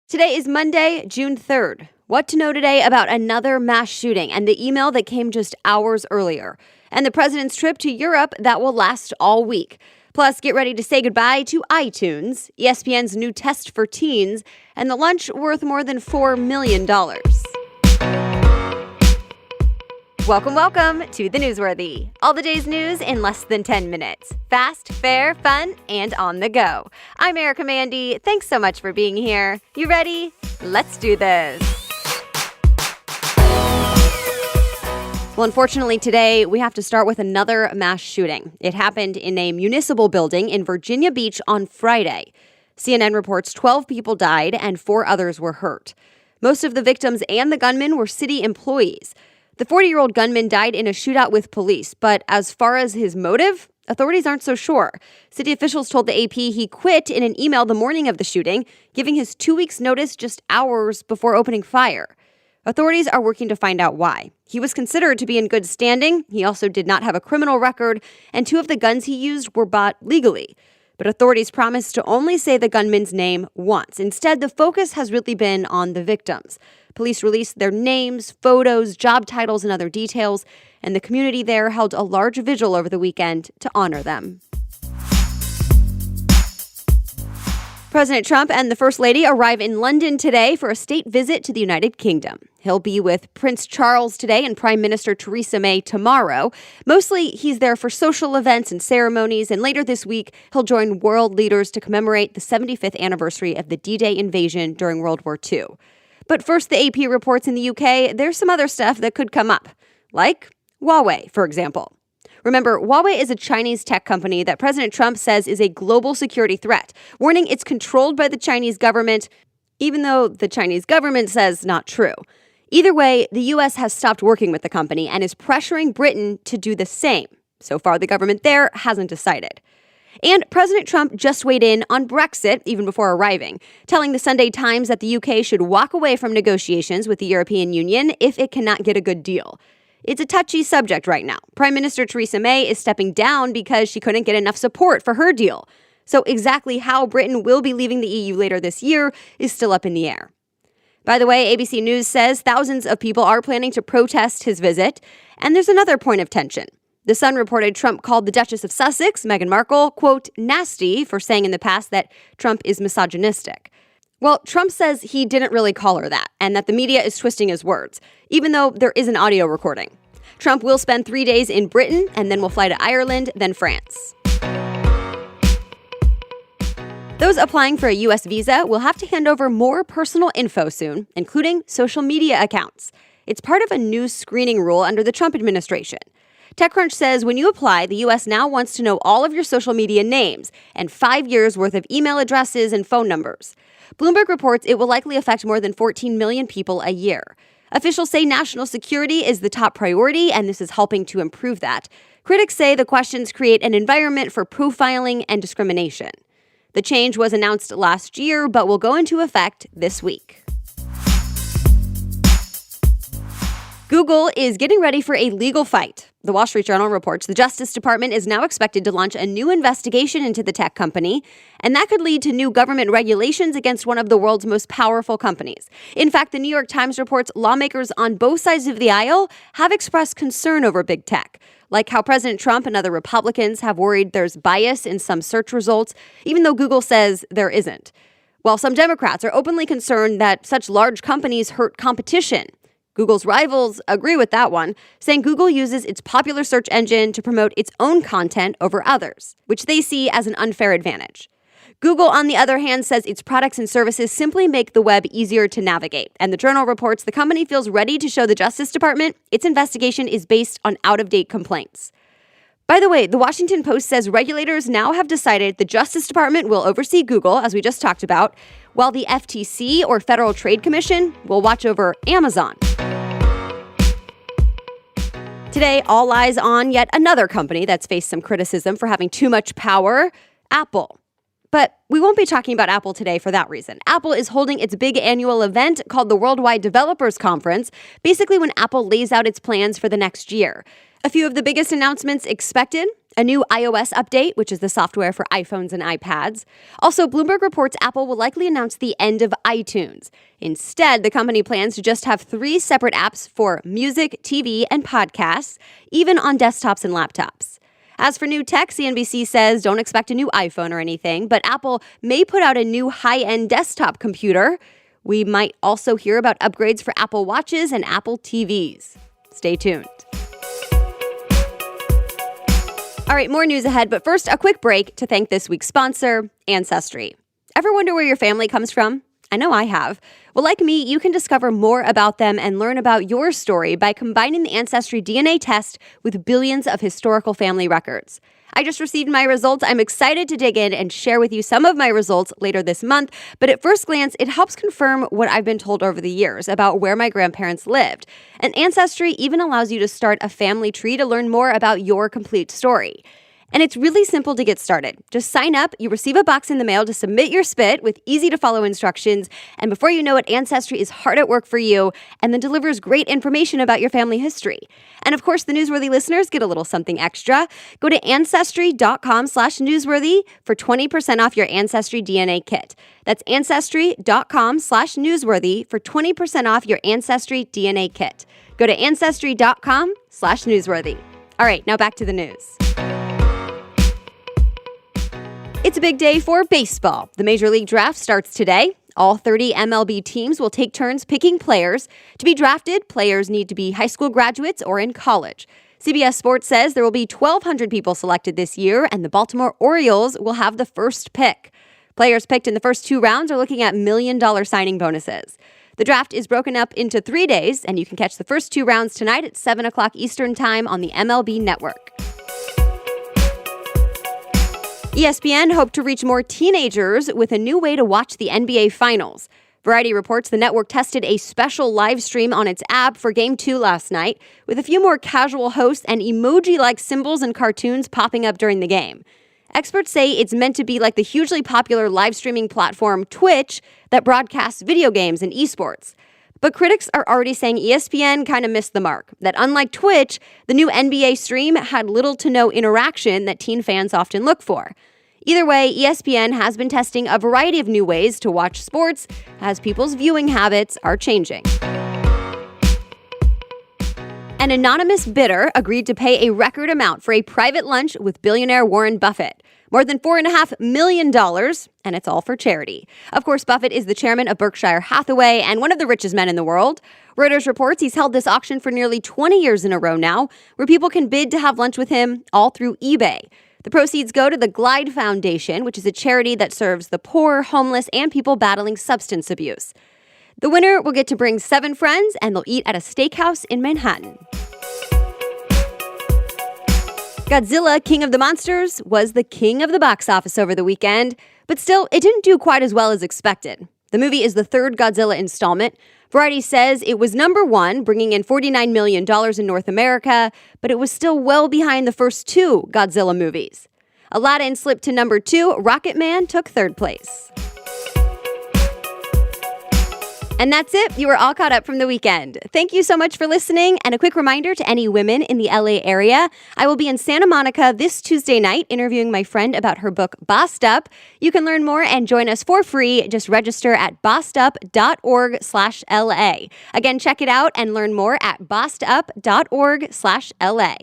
Today is Monday, June 3rd. What to know today about another mass shooting and the email that came just hours earlier, and the president's trip to Europe that will last all week. Plus, get ready to say goodbye to iTunes, ESPN's new test for teens, and the lunch worth more than $4 million. Welcome to The Newsworthy. All the day's news in less than 10 minutes. Fast, fair, fun, and on the go. I'm Erica Mandy. Thanks so much for being here. You ready? Let's do this. Well, unfortunately, today we have to start with another mass shooting. It happened in a municipal building in Virginia Beach on Friday. CNN reports 12 people died and 4 others were hurt. Most of the victims and the gunmen were city employees. The 40-year-old gunman died in a shootout with police, but as far as his motive, authorities aren't so sure. City officials told the AP he quit in an email the morning of the shooting, giving his 2 weeks' notice just hours before opening fire. Authorities are working to find out why. He was considered to be in good standing. He also did not have a criminal record, and 2 of the guns he used were bought legally. But authorities promised to only say the gunman's name once. Instead, the focus has really been on the victims. Police released their names, photos, job titles, and other details, and the community there held a large vigil over the weekend to honor them. President Trump and the First Lady arrive in London today for a state visit to the United Kingdom. He'll be with Prince Charles today and Prime Minister Theresa May tomorrow. Mostly, he's there for social events and ceremonies, and later this week, he'll join world leaders to commemorate the 75th anniversary of the D-Day invasion during World War II. But first, the AP reports in the UK, there's some other stuff that could come up, like Huawei, for example. Remember, Huawei is a Chinese tech company that President Trump says is a global security threat, warning it's controlled by the Chinese government, even though the Chinese government says not true. Either way, the U.S. has stopped working with the company and is pressuring Britain to do the same. So far, the government there hasn't decided. And President Trump just weighed in on Brexit even before arriving, telling the Sunday Times that the UK should walk away from negotiations with the European Union if it cannot get a good deal. It's a touchy subject right now. Prime Minister Theresa May is stepping down because she couldn't get enough support for her deal. So exactly how Britain will be leaving the EU later this year is still up in the air. By the way, ABC News says thousands of people are planning to protest his visit. And there's another point of tension. The Sun reported Trump called the Duchess of Sussex, Meghan Markle, quote, nasty for saying in the past that Trump is misogynistic. Well, Trump says he didn't really call her that, and that the media is twisting his words, even though there is an audio recording. Trump will spend 3 days in Britain, and then will fly to Ireland, then France. Those applying for a U.S. visa will have to hand over more personal info soon, including social media accounts. It's part of a new screening rule under the Trump administration. TechCrunch says when you apply, the U.S. now wants to know all of your social media names and 5 years' worth of email addresses and phone numbers. Bloomberg reports it will likely affect more than 14 million people a year. Officials say national security is the top priority, and this is helping to improve that. Critics say the questions create an environment for profiling and discrimination. The change was announced last year, but will go into effect this week. Google is getting ready for a legal fight. The Wall Street Journal reports the Justice Department is now expected to launch a new investigation into the tech company, and that could lead to new government regulations against one of the world's most powerful companies. In fact, the New York Times reports lawmakers on both sides of the aisle have expressed concern over big tech, like how President Trump and other Republicans have worried there's bias in some search results, even though Google says there isn't. While some Democrats are openly concerned that such large companies hurt competition. Google's rivals agree with that one, saying Google uses its popular search engine to promote its own content over others, which they see as an unfair advantage. Google, on the other hand, says its products and services simply make the web easier to navigate, and the Journal reports the company feels ready to show the Justice Department its investigation is based on out-of-date complaints. By the way, the Washington Post says regulators now have decided the Justice Department will oversee Google, as we just talked about, while the FTC, or Federal Trade Commission, will watch over Amazon. Today, all eyes on yet another company that's faced some criticism for having too much power, Apple. But we won't be talking about Apple today for that reason. Apple is holding its big annual event called the Worldwide Developers Conference, basically when Apple lays out its plans for the next year. A few of the biggest announcements expected: a new iOS update, which is the software for iPhones and iPads. Also, Bloomberg reports Apple will likely announce the end of iTunes. Instead, the company plans to just have 3 separate apps for music, TV, and podcasts, even on desktops and laptops. As for new tech, CNBC says don't expect a new iPhone or anything, but Apple may put out a new high-end desktop computer. We might also hear about upgrades for Apple Watches and Apple TVs. Stay tuned. All right, more news ahead, but first, a quick break to thank this week's sponsor, Ancestry. Ever wonder where your family comes from? I know I have. Well, like me, you can discover more about them and learn about your story by combining the Ancestry DNA test with billions of historical family records. I just received my results. I'm excited to dig in and share with you some of my results later this month. But at first glance, it helps confirm what I've been told over the years about where my grandparents lived. And Ancestry even allows you to start a family tree to learn more about your complete story. And it's really simple to get started. Just sign up, you receive a box in the mail to submit your spit with easy-to-follow instructions, and before you know it, Ancestry is hard at work for you and then delivers great information about your family history. And of course, the newsworthy listeners get a little something extra. Go to Ancestry.com/newsworthy for 20% off your Ancestry DNA kit. That's Ancestry.com/newsworthy for 20% off your Ancestry DNA kit. Go to Ancestry.com/newsworthy. All right, now back to the news. It's a big day for baseball. The Major League Draft starts today. All 30 MLB teams will take turns picking players. To be drafted, players need to be high school graduates or in college. CBS Sports says there will be 1,200 people selected this year, and the Baltimore Orioles will have the first pick. Players picked in the first 2 rounds are looking at $1 million signing bonuses. The draft is broken up into 3 days, and you can catch the first 2 rounds tonight at 7 o'clock Eastern Time on the MLB Network. ESPN hoped to reach more teenagers with a new way to watch the NBA Finals. Variety reports the network tested a special live stream on its app for Game 2 last night, with a few more casual hosts and emoji-like symbols and cartoons popping up during the game. Experts say it's meant to be like the hugely popular live streaming platform Twitch that broadcasts video games and esports. But critics are already saying ESPN kind of missed the mark, that unlike Twitch, the new NBA stream had little to no interaction that teen fans often look for. Either way, ESPN has been testing a variety of new ways to watch sports as people's viewing habits are changing. An anonymous bidder agreed to pay a record amount for a private lunch with billionaire Warren Buffett. More than $4.5 million, and it's all for charity. Of course, Buffett is the chairman of Berkshire Hathaway and one of the richest men in the world. Reuters reports he's held this auction for nearly 20 years in a row now, where people can bid to have lunch with him all through eBay. The proceeds go to the Glide Foundation, which is a charity that serves the poor, homeless, and people battling substance abuse. The winner will get to bring 7 friends, and they'll eat at a steakhouse in Manhattan. Godzilla, King of the Monsters, was the king of the box office over the weekend, but still, it didn't do quite as well as expected. The movie is the 3rd Godzilla installment. Variety says it was number 1, bringing in $49 million in North America, but it was still well behind the first 2 Godzilla movies. Aladdin slipped to number 2, Rocketman took 3rd place. And that's it. You are all caught up from the weekend. Thank you so much for listening. And a quick reminder to any women in the LA area, I will be in Santa Monica this Tuesday night interviewing my friend about her book, Bossed Up. You can learn more and join us for free. Just register at bossedup.org/LA. Again, check it out and learn more at bossedup.org/LA.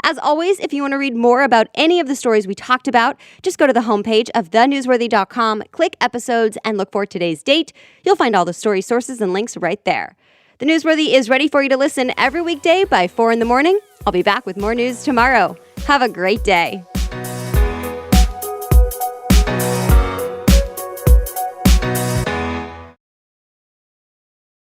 As always, if you want to read more about any of the stories we talked about, just go to the homepage of thenewsworthy.com, click episodes, and look for today's date. You'll find all the story sources and links right there. The Newsworthy is ready for you to listen every weekday by 4 in the morning. I'll be back with more news tomorrow. Have a great day.